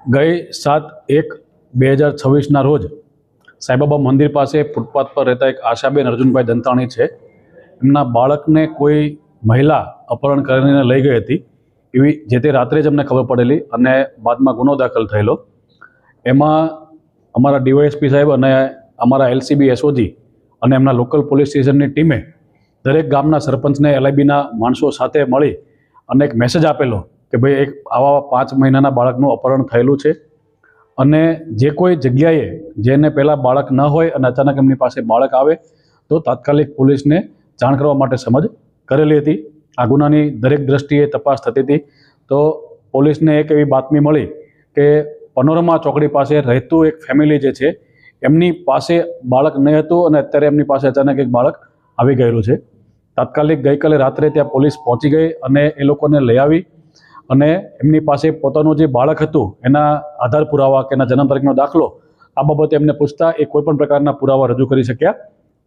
ગઈ 7/1/2026ના રોજ સાંઈબાબા મંદિર પાસે ફૂટપાથ પર રહેતા એક આશાબેન અર્જુનભાઈ દંતાણી છે. એમના બાળકને કોઈ મહિલા અપહરણ કરીને લઈ ગઈ હતી એવી જે તે રાત્રે જ અમને ખબર પડેલી અને બાદમાં ગુનો દાખલ થયેલો. એમાં અમારા ડીવાયએસપી સાહેબ અને અમારા એલસીબી એસઓજી અને એમના લોકલ પોલીસ સ્ટેશનની ટીમે દરેક ગામના સરપંચને એલઆઈબીના માણસો સાથે મળી અને એક મેસેજ આપેલો કે ભાઈ એક આવા 5 મહિનાના બાળકનું અપહરણ થયેલું છે અને જે કોઈ જગ્યાએ જેને પહેલાં બાળક ન હોય અને અચાનક એમની પાસે બાળક આવે તો તાત્કાલિક પોલીસને જાણ કરવા માટે સમજ કરેલી હતી. આ ગુનાની દરેક દ્રષ્ટિએ તપાસ થતી હતી તો પોલીસને એક એવી બાતમી મળી કે પનોરમા ચોકડી પાસે રહેતું એક ફેમિલી જે છે એમની પાસે બાળક નહીં હતું અને અત્યારે એમની પાસે અચાનક એક બાળક આવી ગયેલું છે. તાત્કાલિક ગઈકાલે રાત્રે ત્યાં પોલીસ પહોંચી ગઈ અને એ લોકોને લઈ આવી અને એમની પાસે પોતાનું જે બાળક હતું એના આધાર પુરાવા કે એના જન્મ તારીખનો દાખલો આ બાબતે એમને પૂછતા એ કોઈપણ પ્રકારના પુરાવા રજૂ કરી શક્યા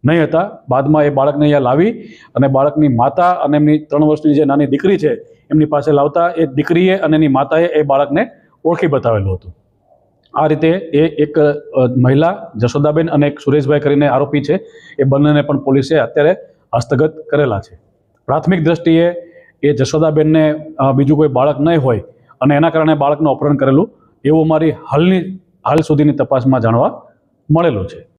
નહીં હતા. બાદમાં એ બાળકને અહીંયા લાવી અને બાળકની માતા અને એમની 3 વર્ષની જે નાની દીકરી છે એમની પાસે લાવતા એ દીકરીએ અને એની માતાએ એ બાળકને ઓળખી બતાવેલું હતું. આ રીતે એ એક મહિલા જશોદાબેન અને એક સુરેશભાઈ કરીને આરોપી છે એ બંનેને પણ પોલીસે અત્યારે હસ્તગત કરેલા છે. પ્રાથમિક દ્રષ્ટિએ એ જશોદાબેનને બીજું કોઈ બાળક નહીં હોય અને એના કારણે બાળકનું અપહરણ કરેલું એવું અમારી હાલ સુધીની તપાસમાં જાણવા મળેલું છે.